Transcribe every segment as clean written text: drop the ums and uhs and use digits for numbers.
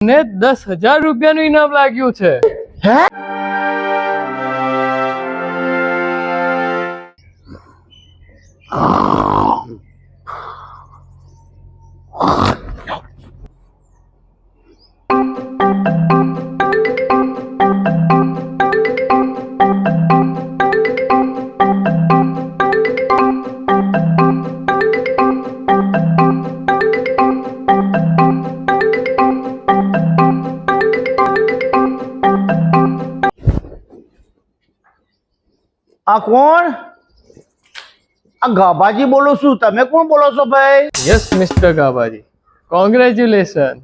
ને 10,000 રૂપિયાનું ઇનામ લાગ્યું છે. હે? આ કોણ? આ ગાભાજી બોલો છું. તમે કોણ બોલો છો ભાઈ? Yes mister ગાબાજી, congratulation.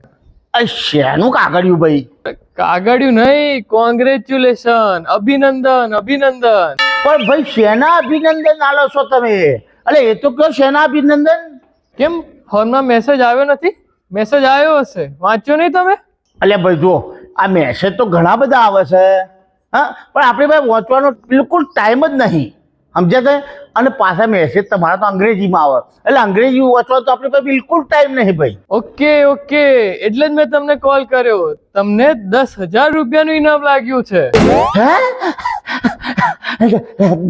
આ શેનું કાગળિયું ભાઈ? કાગળિયું નહીં, કોંગ્રેચ્યુલેશન, અભિનંદન અભિનંદન. પણ ભાઈ શેના અભિનંદન આલો છો તમે? અલે એ તો કયો શેના અભિનંદન? કેમ ફોનમાં મેસેજ આવ્યો નથી? મેસેજ આવ્યો હશે, વાંચ્યો નહીં તમે? અલે ભાઈ જો આ મેસેજ તો ઘણા બધા આવે છે, હા, પણ આપણે ભાઈ વાંચવાનો બિલકુલ ટાઈમ જ નહીં, સમજ્યા તે? અને પાછા મેસેજ તમારા તો અંગ્રેજીમાં આવે, એટલે અંગ્રેજી વાંચવાનો તો આપણે ભાઈ બિલકુલ ટાઈમ નહીં ભાઈ. ઓકે ઓકે, એટલે જ મેં તમને કોલ કર્યો. તમને 10,000 રૂપિયાનું ઇનામ લાગ્યું છે. હે?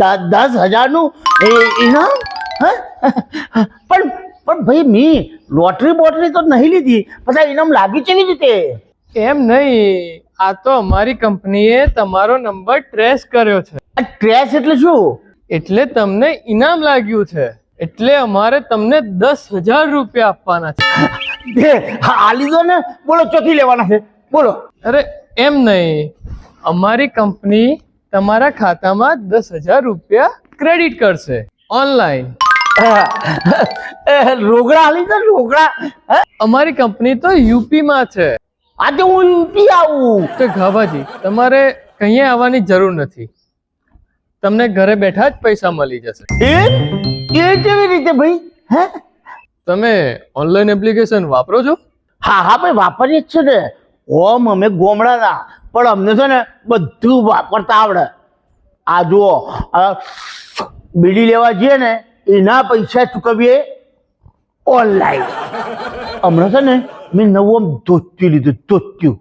10,000નું ઇનામ? પણ ભાઈ મી લોટરી બોટરી તો નહીં લીધી, પછી ઇનામ લાગ્યું કેવી રીતે? એમ નહીં, આ તો અમારી કંપનીએ તમારો નંબર ટ્રેસ કર્યો છે, આ ટ્રેસ એટલે શું? એટલે તમને ઇનામ લાગ્યું છે, એટલે અમારે તમને 10,000 રૂપિયા આપવાના છે. આ લીધો ને, બોલો ચોથી લેવાના છે, બોલો. અરે એમ નહીં, અમારી કંપની તમારા ખાતામાં 10,000 રૂપિયા ક્રેડિટ કરશે ઓનલાઈન. રોકડા લીધો રોકડા? અમારી કંપની તો યુપીમાં છે. આજે હું યુપી આવું તો ગાભાજી તમારે કहीं આવવાની જરૂર નથી, તમને ઘરે બેઠા જ પૈસા મળી જશે. એ કેવી રીતે ભાઈ? હે? તમે ઓનલાઈન એપ્લિકેશન વાપરો છો? હા હા ભાઈ વાપરીએ જ છે ને. ઓમ અમે ગોમડાના, પણ અમને છે ને બધું વાપરતા આવડે. આ જુઓ, બીડી લેવા જઈએ ને એના પૈસા ચૂકવીએ ઓનલાઈન. હમણાં છે ને મેં નવું ધોત્યું લીધું, ધોત્યું,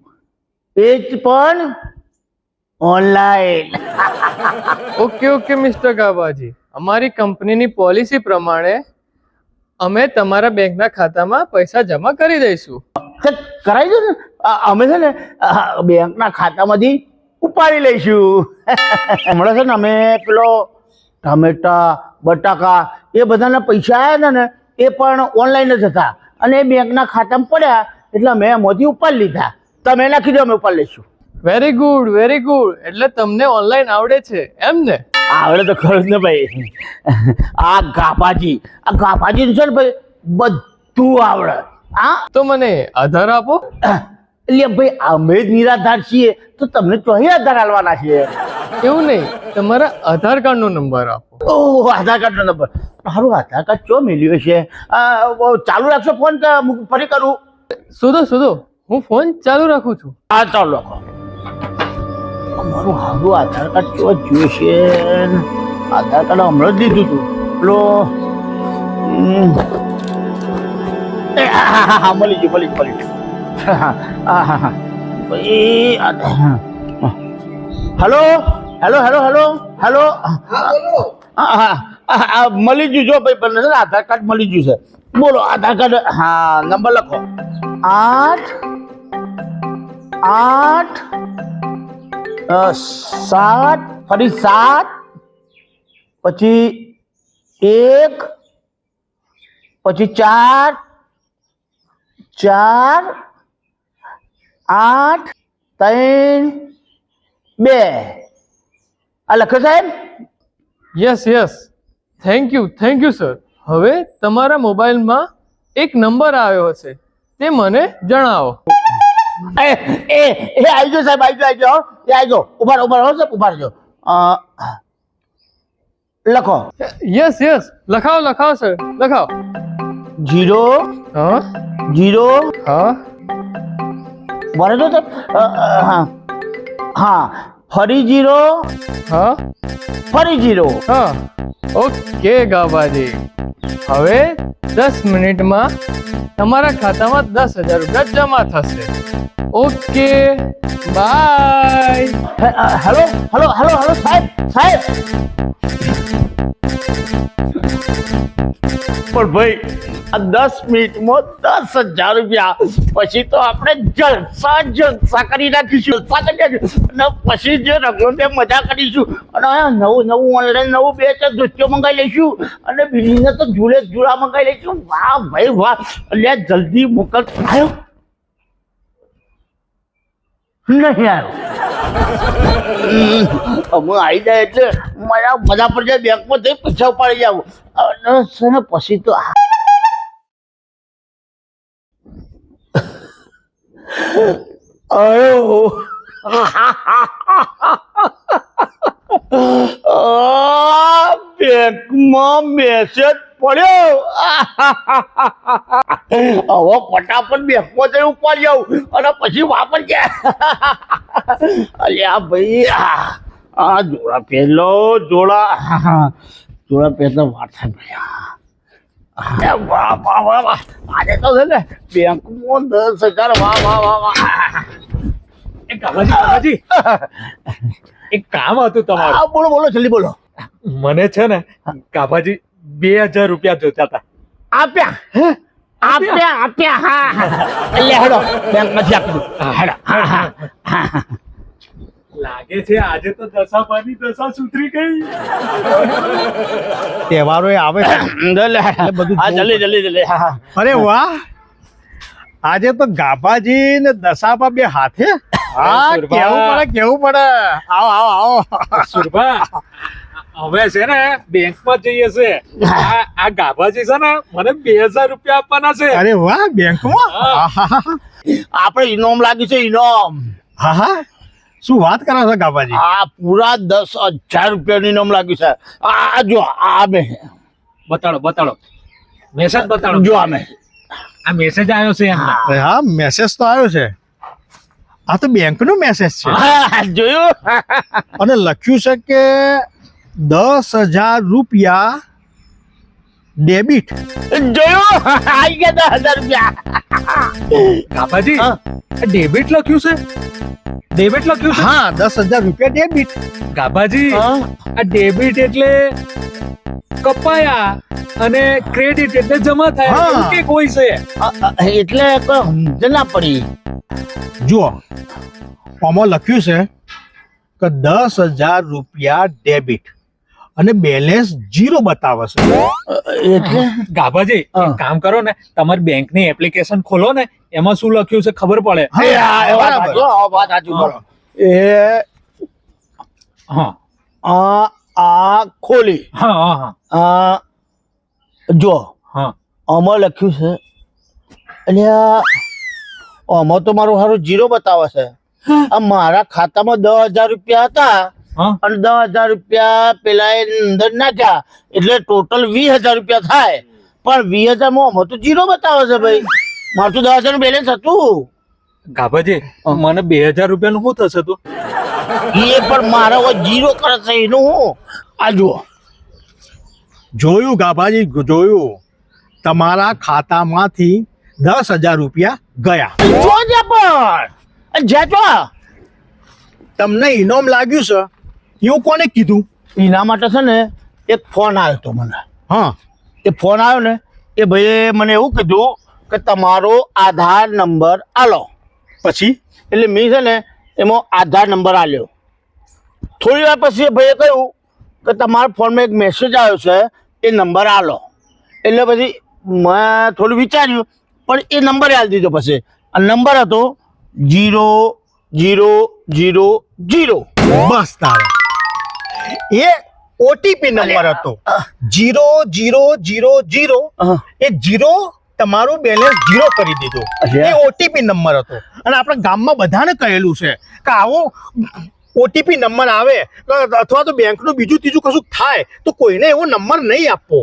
એ જ પણ ઓનલાઈન. ઓકે ઓકે મિસ્ટર ગાબાજી, અમારી કંપનીની પોલિસી પ્રમાણે અમે તમારા બેંકના ખાતામાં પૈસા જમા કરી દઈશું. કરાવી દો ને, અમે છે ને બેંકના ખાતામાંથી ઉપાડી લઈશું. હમણાં છે ને અમે પેલો ટામેટા બટાકા એ બધાના પૈસા આવ્યા ને એ પણ ઓનલાઈન જ હતા, અને એ બેંકના ખાતામાં પડ્યા એટલે અમે એમાંથી ઉપાડી લીધા. તમે નાખી દો, અમે ઉપાડી લઈશું. વેરી ગુડ વેરી ગુડ, એટલે તમને ઓનલાઈન આવડે છે એમ ને? આવડે તો ખરું જ ને ભાઈ. આ ગાભાજી છે ને ભાઈ બધું આવડે. હા તો મને આધાર આપો. એટલે ભાઈ અમે જ નિરાધાર છીએ તો તમને ચોહી આધાર આલવાના છીએ? એવું નહીં, તમારા આધાર કાર્ડનો નંબર આપો. ઓહ, આધાર કાર્ડનો નંબર? મારું આધાર કાર્ડ ચો મેલ્યું છે? ચાલુ રાખશો ફોન કે ફરી કરું? શોધો, હું ફોન ચાલુ રાખું છું. હા ચાલો રાખો. અમારું હારું આધાર કાર્ડ ચો જોઈશે? આધાર કાર્ડ હમણાં જ લીધું હતું પેલો. હા મળી ગયું. હેલો મળી ગયું જો ભાઈ, બને છે ને આધાર કાર્ડ મળી ગયું છે. બોલો આધાર કાર્ડ. હા નંબર લખો. 8 7 ફરી 7 પછી 1 પછી 4 8 3 2. આ લખો સાહેબ? Yes, thank you sir. હવે તમારા મોબાઈલમાં એક નંબર આવ્યો હશે, તે મને જણાવો. એ આવી ગયો સાહેબ, આવી ગયો. એ આવી ગયો. ઉભા હો સાહેબ, ઉભા રહેજો. લખો. Yes લખાવો sir, લખાવો. 0 હા 0 હા બરાબર તો હા ફરી 0 હા ફરી 0. હા ઓકે ગાબાજી, હવે 10 મિનિટમાં તમારા ખાતામાં 10,000 રૂપિયા જમા થશે. Okay bye. Hello hello hello hello સાહેબ સાહેબ. પણ ભાઈ આ 10 મિનિટમાં 10,000 રૂપિયા પછી તો આપણે જલસા કરી નાખીશું. અને પછી જે રગલો તે મજા કરીશું. અને નવું ઓનલાઈન નવું 2-4 દૃશ્યો મંગાવી લઈશું. અને બીજીને તો ઝૂલા મંગાવી લઈશું. વાહ ભાઈ વાહ. એટલે જલ્દી મોકલ. આવ્યો નહીં આવ્યો. અમે આવી જાય એટલે મજા પર જાય. બેંકમાં જઈ પૈસા ઉપાડી જાવ. અને છે ને પછી તો બેંકમાં મેસેજ પડ્યો. હવે ફટાફટ બેંકમાં જઈ ઉપાડી જાવ અને પછી વાપર ગયા. અલ્યા ભાઈ આ જોડા પહેલો જોડા પહેલો વાત થાય. વાહ વાહ વાહ વાહ. આજે તો છે ને બેંકમાં 10,000. વાહ વાહ વાહ વાહ. કાકાજી એક કામ હતું તમારું. હા બોલો બોલો જલ્દી બોલો. મને છે ને કાકાજી 2,000 રૂપિયા જોતા હતા. આપ્યા હા. એટલે હેડો બેંકમાંથી આપી દો. હેડો. હા. લાગે છે આજે તો દશામાની દશા સુધરી ગઈ. તહેવારો આવે છે બધું હા જલ્દી. હા. અરે વાહ, આજે તો ગાભાજી ને દશાબા બે હાથે. હા, સુરભા. કેવું પડે. આવો. સુરભા હવે છે ને બેંકમાં જઈએ છે. આ ગાભાજી છે ને મને 2,000 રૂપિયા આપવાના છે. અરે વાહ, બેંકમાં. આપણે ઇનામ લાગ્યું છે ઇનામ. હા, શું વાત કરો છો ગાભાજી? આ પૂરા 10,000 રૂપિયાનું ઇનામ લાગ્યું છે. આ જો આ મેં બતાડો મેસેજ બતાડો. જો આ મેં આ મેસેજ આવ્યો છે એમને. હા, મેસેજ તો આવ્યો છે. આ તો બેંકનો મેસેજ છે. જોયું. અને લખ્યું છે કે 10,000 રૂપિયા ડેબિટ. જોયું આવી ગયા 10,000 રૂપિયા. ગાભાજી હા. ડેબિટ લખ્યું છે. હા, 10,000 રૂપિયા ડેબિટ. ગાભાજી હા. આ ડેબિટ એટલે કપાયા અને ક્રેડિટ એટલે જમા થાય. હા. એવું કંઈક હોય છે. એટલે કોઈ સમજ ના પડી. જુઓ, આમાં લખ્યું છે કે 10,000 રૂપિયા ડેબિટ અને બેલેન્સ 0 બતાવે છે. એટલે ગાભાજી હા. એક કામ કરો ને, તમારી બેંકની એપ્લિકેશન ખોલો ને, એમાં શું લખ્યું છે ખબર પડે. હા, બરાબર. વાત સાચી બોલો. એ હા આ ખોલી હા આ જો હા. આમાં લખ્યું છે. એટલે આમાં તો મારું સારું 0 બતાવે છે. આ મારા ખાતામાં 10,000 રૂપિયા હતા હા. અને 10,000 રૂપિયા પેલા એ અંદર નાખ્યા એટલે ટોટલ 20,000 રૂપિયા થાય. પણ 20,000 માં આમાં તો 0 બતાવે છે ભાઈ. મારું તો 10,000 નું બેલેન્સ હતું. ગાભાજી મને 2,000 રૂપિયાનું શું થશે તું? એ પણ મારા 0 કરે છે એનું હું. આ જુઓ જોયું ગાભાજી, જોયું. તમારા ખાતામાંથી 10,000 રૂપિયા ગયા. જો છે પણ જેતો તમને ઇનામ લાગ્યું છે એવું કોને કીધું? એના માટે છે ને એક ફોન આવ્યો હતો મને. હા, એ ફોન આવ્યો ને એ ભાઈએ મને એવું કીધું કે તમારો આધાર નંબર આલો. પછી એટલે મેં છે ને એમાં આધાર નંબર આલ્યો. થોડી વાર પછી એ ભાઈએ કહ્યું કે તમારા ફોનમાં એક મેસેજ આવ્યો છે, એ નંબર આલો. એટલે પછી મેં થોડું વિચાર્યું પણ એ નંબર આલી દીધો. પછી આ નંબર હતો 00000. બસ તારે એ ઓટીપી નંબર હતો 0000. એ 0 તમારું બેલેન્સ 0 કરી દીધું. અચ્છા. એ ઓટીપી નંબર હતો અને આપણા ગામમાં બધાને કહેલું છે કે આવો ઓટીપી નંબર આવે અથવા તો બેંકનું બીજું ત્રીજું કશું થાય તો કોઈને એવો નંબર નહીં આપવો.